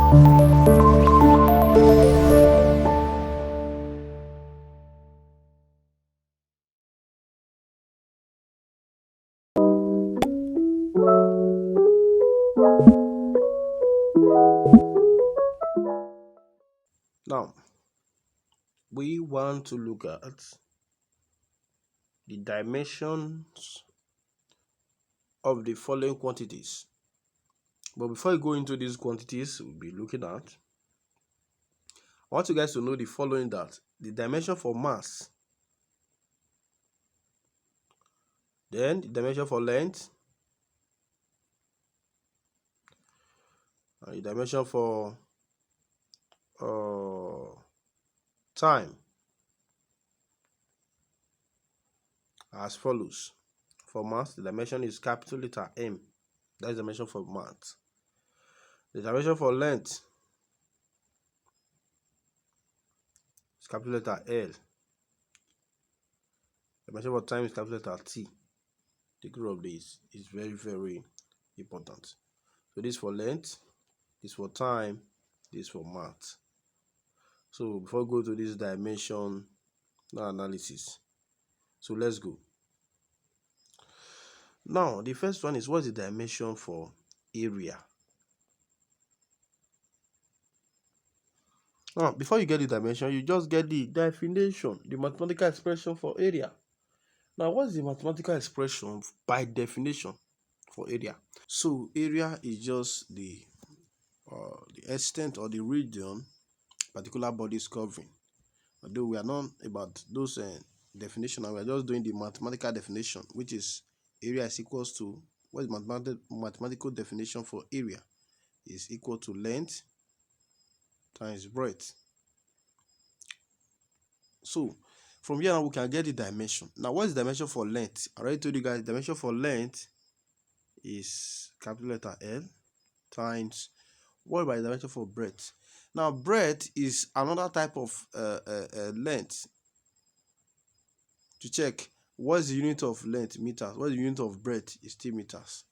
Now, we want to look at the dimensions of the following quantities. But before we go into these quantities we'll be looking at, I want you guys to know the following: that the dimension for mass, then the dimension for length, and the dimension for time as follows. For mass, the dimension is capital letter M. That is the dimension for mass. The dimension for length is capital letter L. The dimension for time is capital letter T. Take note of this. It's very, very important. So this for length, this for time, this for mass. So before we go to this dimension analysis, so let's go. Now the first one is, what's the dimension for area? Now before you get the dimension, you just get the definition, the mathematical expression for area. Now what's the mathematical expression by definition for area? So area is just the extent or the region particular body is covering. Although we are not about those definition, and we are just doing the mathematical definition, which is area is equals to, what is mathematical definition for area? Is equal to length times breadth. So from here we can get the dimension. Now what is the dimension for length? I already told you guys the dimension for length is capital letter L times, what about the dimension for breadth? Now breadth is another type of length. To check, what's the unit of length? Meters. What's the unit of breadth? Is still meters.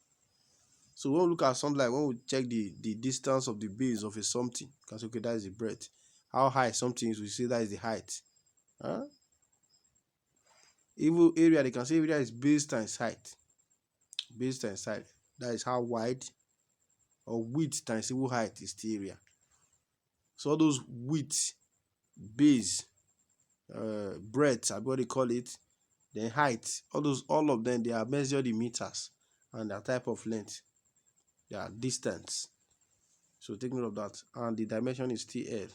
So when we look at something like, when we check the distance of the base of a something, you can say, okay, that is the breadth. How high something is, we say that is the height. Even area, they can say area is base times height. Base times height. That is how wide, or width times even height is the area. So all those width, base, breadth, I what they call it, then height, all of them, they are measured in meters, and their type of length, their distance. So take note of that. And the dimension is TL.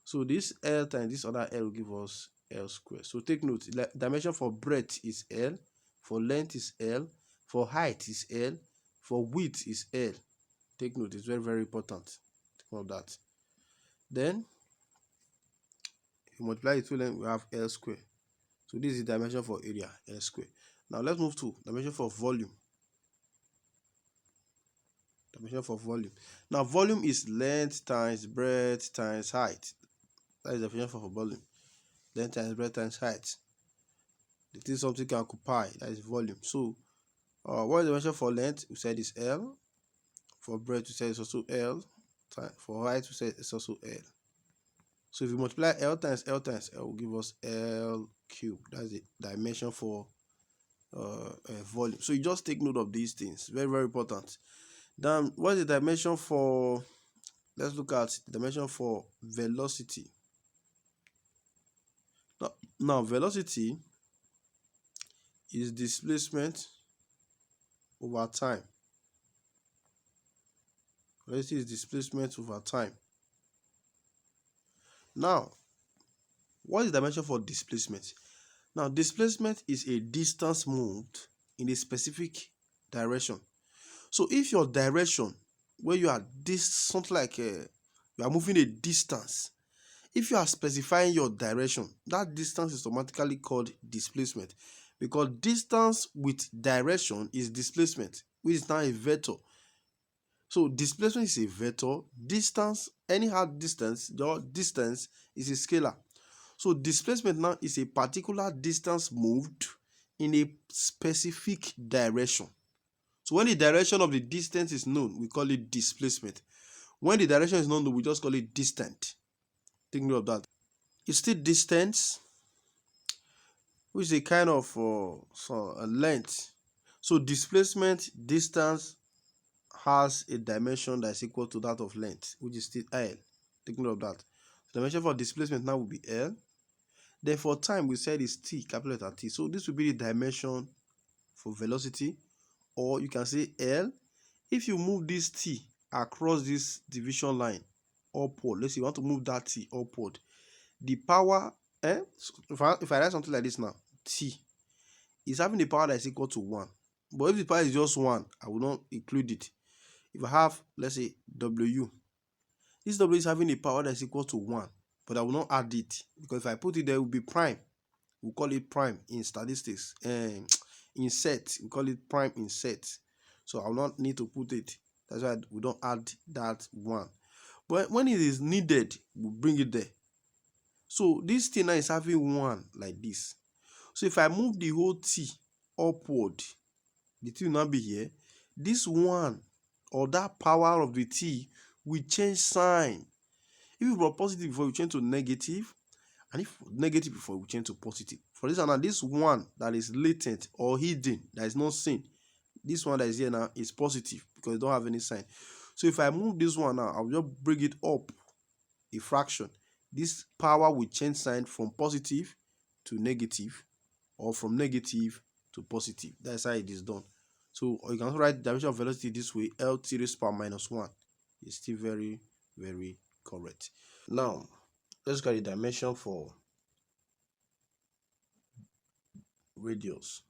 So this L times this other L will give us L squared. So take note, dimension for breadth is L, for length is L, for height is L, for width is L. Take note, it's very, very important. Take note of that. Then if you multiply the two lengths, we have L squared. So this is the dimension for area, L squared. Now let's move to dimension for volume. Dimension for volume. Now volume is length times breadth times height. That is the definition for volume. Length times breadth times height. The thing something can occupy, that is volume. So what is the dimension for length? We said is L. For breadth, we said it's also L. For height, we said it's also L. So if you multiply L times L times L, will give us L cubed. That's the dimension for volume. So you just take note of these things. Very, very important. Then what is the dimension for, let's look at the dimension for velocity. Now velocity is displacement over time. Velocity is displacement over time. Now, what is the dimension for displacement? Now, displacement is a distance moved in a specific direction. So if your direction, where you are something like you are moving a distance, if you are specifying your direction, that distance is automatically called displacement, because distance with direction is displacement, which is now a vector. So displacement is a vector. Distance, anyhow distance, your distance is a scalar. So displacement now is a particular distance moved in a specific direction. So when the direction of the distance is known, we call it displacement. When the direction is not known, we just call it distant. Take note of that. It's still distance, which is a kind of a length. So displacement distance has a dimension that is equal to that of length, which is still L. Take note of that. The dimension for displacement now will be L. Then for time, we said is T, capital letter T. So this will be the dimension for velocity, or you can say L. If you move this T across this division line upward, let's say you want to move that T upward, the power, so if I write something like this now, T is having the power that is equal to 1. But if the power is just 1, I will not include it. If I have, let's say, W, this W is having a power that is equal to 1, but I will not add it, because if I put it there, it will be prime. We'll call it prime in statistics. In set, we call it prime in set. So I will not need to put it. That's why we don't add that 1. But when it is needed, we'll bring it there. So this thing now is having 1 like this. So if I move the whole T upward, the T will now be here. This 1 or that power of the T will change sign. If it was positive before, we change to negative. And if negative before, we change to positive. For this one now, this 1 that is latent or hidden, that is not seen, this one that is here now is positive because it don't have any sign. So if I move this one now, I'll just bring it up a fraction. This power will change sign from positive to negative, or from negative to positive. That's how it is done. So you can also write the dimension of velocity this way: LT raised to power minus 1. It's still very, very correct. Now, let's get the dimension for radius.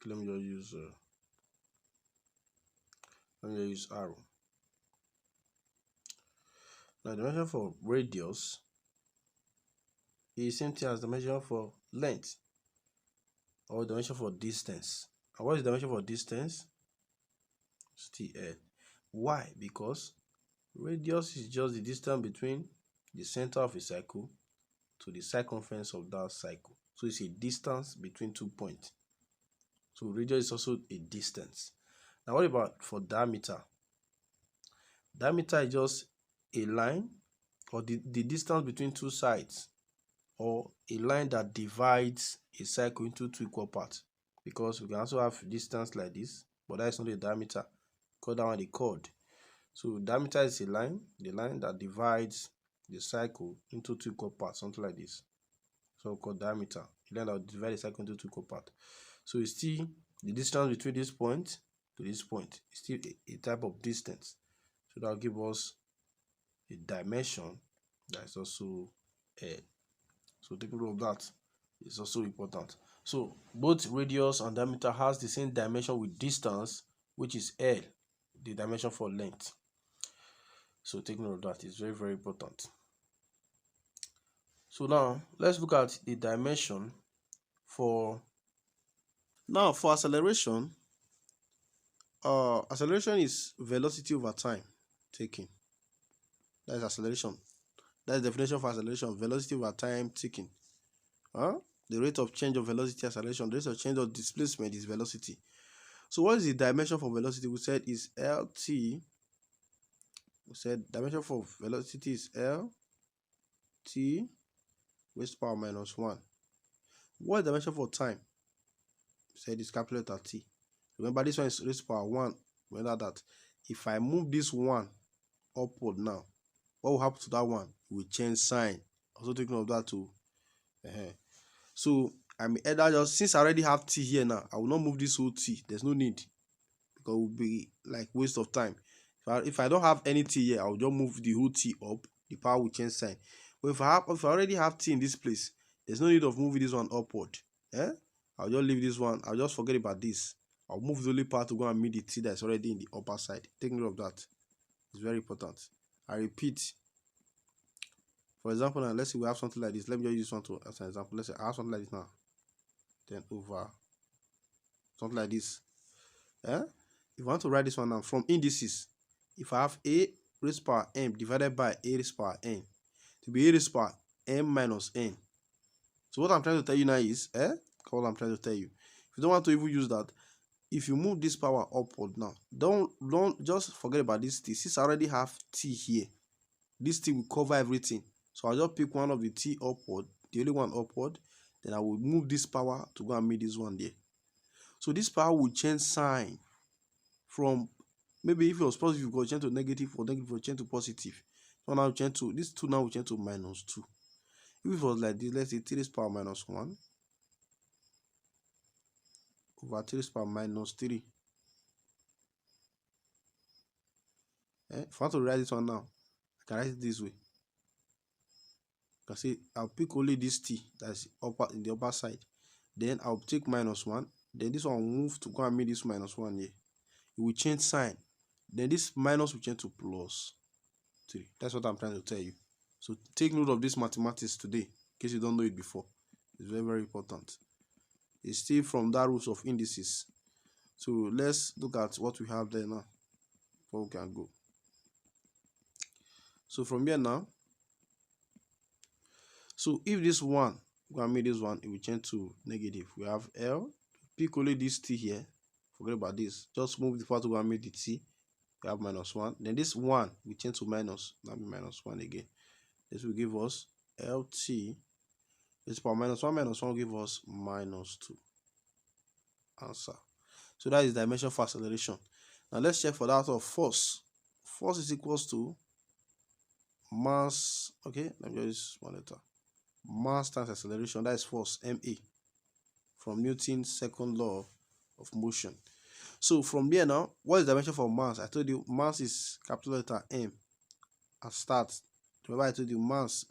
Let me just use arrow. Now, the dimension for radius is the same thing as the dimension for length, or the dimension for distance. And what is the dimension for distance? Still L. Why? Because radius is just the distance between the center of a cycle to the circumference of that cycle. So it's a distance between 2 points. So radius is also a distance. Now what about for diameter? Diameter is just a line, or the distance between two sides, or a line that divides a cycle into 2 equal parts. Because we can also have distance like this, but that is not a diameter. Call that one the chord. So diameter is a line, the line that divides the cycle into 2 equal parts, something like this. So called diameter. The line that divides the cycle into 2 equal parts. So it's still the distance between this point to this point. It's still a type of distance. So that will give us a dimension that is also L. So take note of that. It's also important. So both radius and diameter has the same dimension with distance, which is L, the dimension for length. So take note of that. It's very, very important. So now let's look at the dimension for acceleration. Acceleration is velocity over time taken. That is acceleration. That's the definition for acceleration: velocity over time taken. The rate of change of velocity, acceleration. The rate of change of displacement is velocity. So what is the dimension for velocity? We said is LT. We said dimension for velocity is LT raised to power minus 1. What is the dimension for time? We said is capital letter T. Remember, this one is raised to power 1. Remember that. If I move this 1 upward now, what will happen to that one? It will change sign. Also taking of that too. So I mean, either just, since I already have T here now, I will not move this whole T. There's no need, because it will be like waste of time. If I don't have any T here, I will just move the whole T up. The power will change sign. But if I already have T in this place, there's no need of moving this one upward. I'll just leave this one. I'll just forget about this. I'll move the only part to go and meet the T that's already in the upper side. Take note of that. It's very important. I repeat. For example, now let's say we have something like this. Let me just use one as an example. Let's say I have something like this now. Then over something like this. If you want to write this one now from indices, if I have a raised to power m divided by a raised to power n, to be a raised to power m minus n. So what I'm trying to tell you now is, what I'm trying to tell you. If you don't want to even use that, if you move this power upward now, don't just forget about this t. Since I already have t here, this t will cover everything. So I'll just pick one of the t upward, the only one upward. Then I will move this power to go and meet this one there. So this power will change sign from, maybe if it was positive, it will change to negative, or negative will change to positive. So now change to this 2, now will change to -2. If it was like this, let's say 3 raised power -1 over 3 raised power -3. If I want to write this one now, I can write it this way. You can see I'll pick only this t that's upper in the upper side. Then I'll take -1. Then this one will move to go and meet this -1 here. It will change sign. Then this minus will change to +3. That's what I'm trying to tell you. So take note of this mathematics today, in case you don't know it before. It's very, very important. It's still from that rules of indices. So let's look at what we have there now before we can go. So from here now, so if this one go and make this one, it will change to negative. We have L. Pick only this t here. Forget about this. Just move the power to go and make the t. We have -1. Then this 1 will change to minus. That will be -1 again. This will give us LT. This power -1 will give us -2. Answer. So that is dimension for acceleration. Now let's check for that of force. Force is equals to mass. Okay, let me just use one letter. Mass times acceleration. That is force, ma, from Newton's second law of motion. So from there now, what is the dimension for mass? I told you mass is capital letter M at start. Remember I told you mass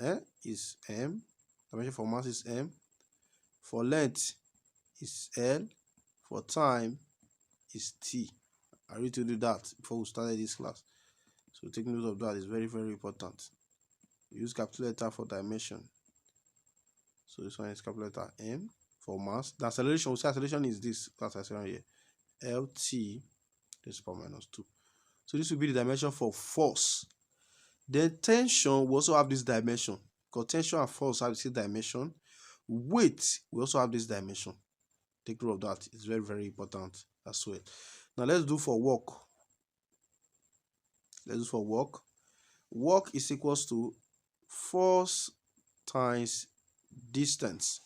is M. Dimension for mass is M. For length is L. For time is T. I already told you that before we started this class. So take note of that. It's very, very important. Use capital letter for dimension. So this one is capital letter M for mass. The acceleration, we say acceleration is this. That's acceleration here. LT raised to power -2. So this will be the dimension for force. Then tension, we also have this dimension. Because tension and force have the same dimension. Weight, we also have this dimension. Take note of that. It's very, very important as well. Now let's do for work. Let's do for work. Work is equals to force times distance,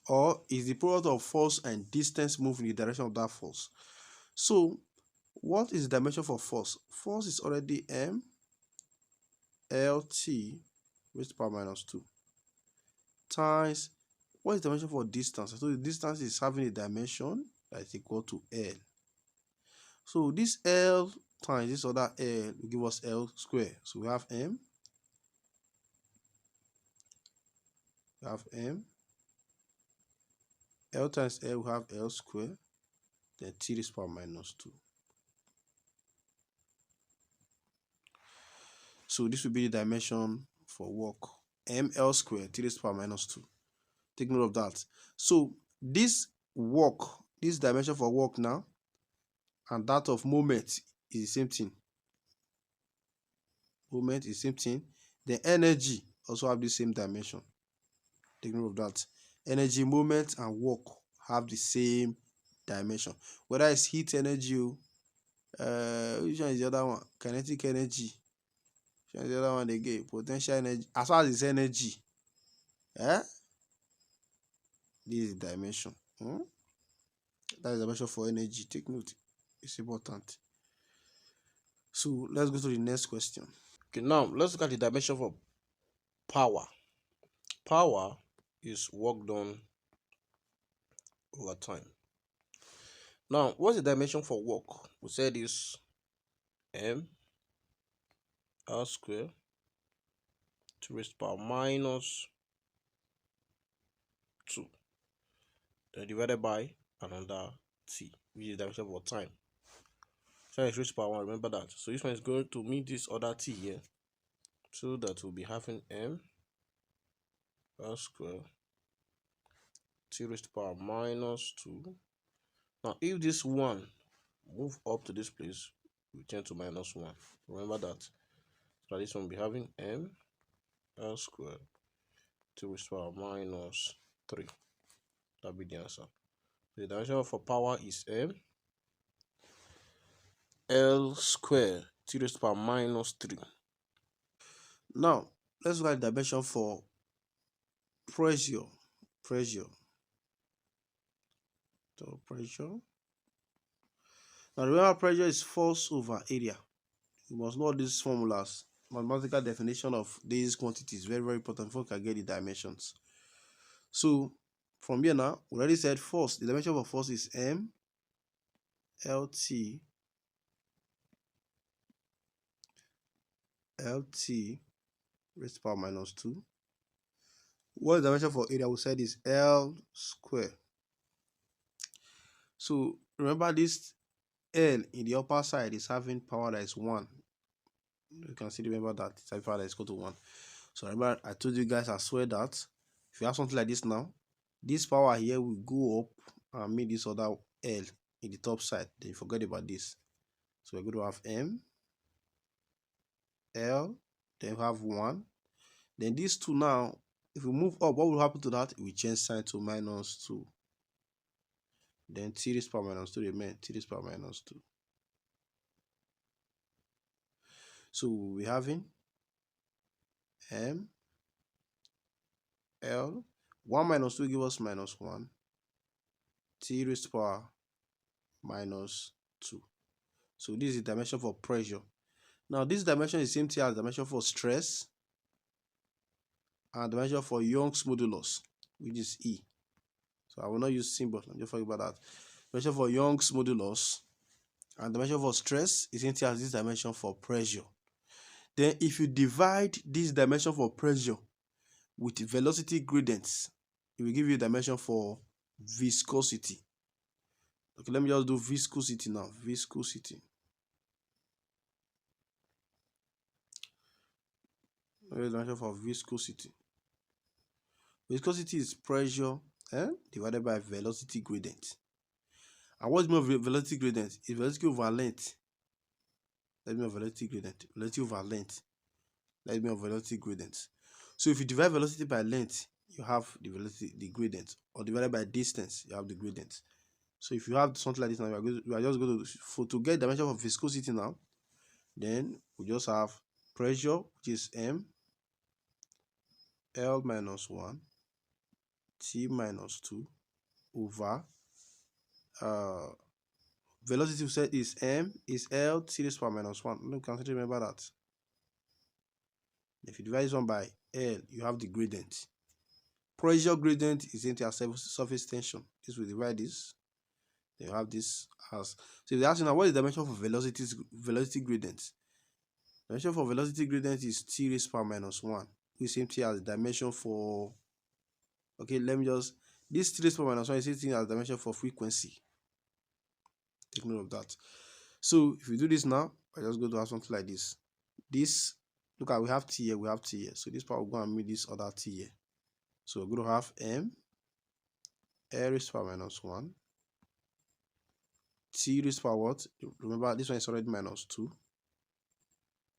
or is the product of force and distance moved in the direction of that force. So what is the dimension for force? Force is already M LT raised to power -2 times, what is the dimension for distance? So the distance is having a dimension that is equal to L. So this L times this other L will give us L square. So we have M. We have M. L times L, we have L square. Then T raised to power -2. So this will be the dimension for work. ML square T raised to power -2. Take note of that. So this work, this dimension for work now, and that of moment is the same thing. Moment is the same thing. The energy also have the same dimension. Take note of that. Energy, moment, and work have the same dimension. Whether it's heat energy, which one is the other one? Kinetic energy. Which one is the other one again? Potential energy. As far as it's energy, this is the dimension. That is the dimension for energy. Take note. It's important. So let's go to the next question. Okay, now let's look at the dimension for power. Power is work done over time. Now, what's the dimension for work? We said is M L square to raised to power -2. Then divided by another T, which is the dimension for time. So it's raised to power 1, remember that. So this one is going to meet this other T here. So that will be having M L square T raised to power -2. Now, if this one move up to this place, we change to -1. Remember that. So this one will be having M L square T raised to power -3. That'll be the answer. The dimension for power is M. L square t raised to the power minus 3. Now, let's look at the dimension for pressure. Pressure. So, pressure. Now, remember, pressure is force over area. You must know these formulas. Mathematical definition of these quantities very, very important before you can get the dimensions. So, from here now, we already said force. The dimension of force is M LT raised to the power minus 2. What is the dimension for area? We said is L square. So remember, this L in the upper side is having power that is 1. You can see, remember that it's having power that is equal to 1. So remember, I told you guys as well that if you have something like this now, this power here will go up and meet this other L in the top side. Then you forget about this. So we're going to have M L, then we have 1. Then these two now, if we move up, what will happen to that? We change sign to minus 2. Then t raised to the power minus 2 remain t raised to the power minus 2. So we're having M L 1 minus 2 give us minus 1 t raised to the power minus 2. So this is the dimension for pressure. Now this dimension is the same thing as the dimension for stress and the dimension for Young's modulus, which is E. So I will not use symbol. I'm just talking about that. Dimension for Young's modulus and the dimension for stress is the same thing as this dimension for pressure. Then if you divide this dimension for pressure with velocity gradients, it will give you a dimension for viscosity. Okay, let me just do viscosity now. Viscosity. What is the dimension for viscosity? Viscosity is pressure divided by velocity gradient. And what's the meaning of velocity gradient? It's velocity over length. Let me know velocity gradient. Velocity over length. Let me know velocity gradient. So if you divide velocity by length, you have the velocity, the gradient, or divided by distance, you have the gradient. So if you have something like this now, we are just going to get the dimension of viscosity now. Then we just have pressure, which is M L minus 1 T minus 2 over velocity we said is M is L T raised to the power minus 1. Look, can you remember that? If you divide this one by L, you have the gradient. Pressure gradient is into a surface tension. This will divide this. Then you have this as. So if they ask you now, what is the dimension for velocity gradient? The dimension for velocity gradient is T raised to the power minus 1. We same thing as the dimension for. Okay, let me just. This T raised to the power minus 1 is same thing as the dimension for frequency. Take note of that. So if you do this now, I just go to have something like this. This, look at, we have T here, we have T here. So this part will go and meet this other T here. So we're going to have M L raised to the power minus 1 T raised to the power what? Remember, this one is already minus 2.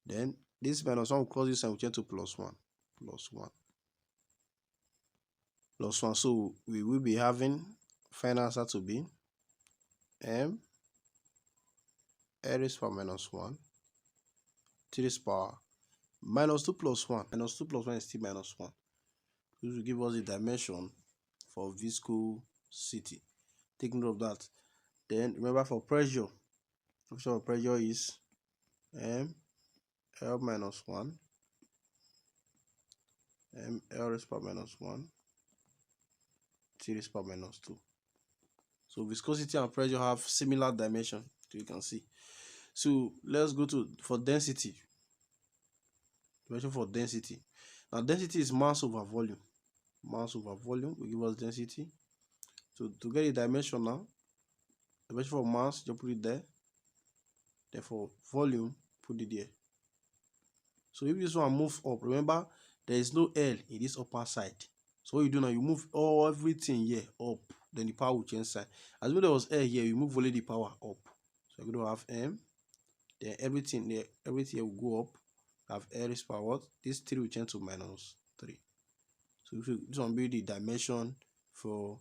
Then this minus 1 will cross this and will change to plus 1. Plus 1. Plus 1. So we will be having final answer to be M L raised to the power minus 1 T raised to the power minus 2 plus 1. Minus 2 plus 1 is still minus 1. This will give us the dimension for viscosity. Take note of that. Then remember, for pressure, pressure is M L minus 1 M L raised to the power minus 1 T raised to the power minus 2. So viscosity and pressure have similar dimension, you can see. So let's go to for density. Dimension for density. Now density is mass over volume. Mass over volume will give us density. So to get a dimension now, dimension for mass, just put it there. Then for volume, put it there. So if this one move up, remember there is no L in this upper side. So what you do now, you move everything here up, then the power will change sign. As though there was L here, you move only the power up. So you're going to have M, then everything there, everything here will go up. Have L raised to the power what? This 3 will change to minus 3. So this one will be the dimension for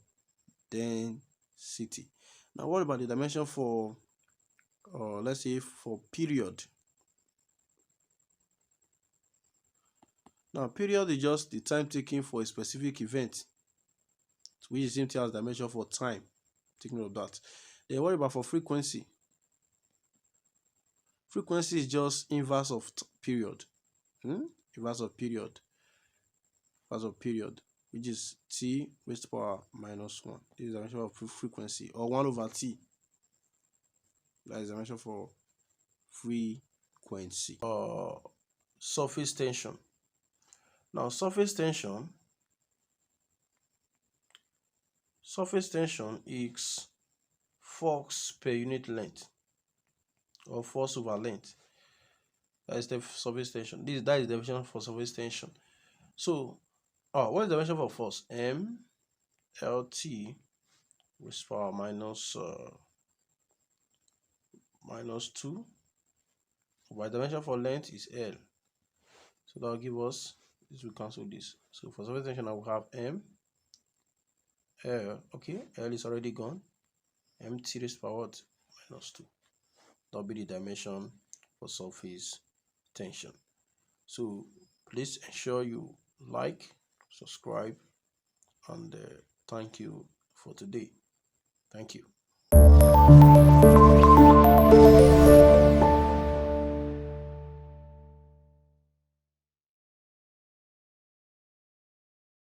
density. Now what about the dimension for or let's say for period. Now, period is just the time taken for a specific event, which is the same thing as dimension for time. Take note of that. Then what about for frequency? Frequency is just inverse of period. Inverse of period. Inverse of period, which is t raised to power minus 1. This is the dimension of frequency, or 1 over t. That is the dimension for frequency. Surface tension. Now, surface tension is force per unit length, or force over length. That is the surface tension. That is the definition for surface tension. So, what is the definition for force? M LT raised power minus 2. By dimension for length is L. So that will give us this. Will cancel this. So for surface tension, I will have M L. Okay, L is already gone. MT raised power what? Minus 2. That will be the dimension for surface tension. So please ensure you like, subscribe, and thank you for today. Thank you.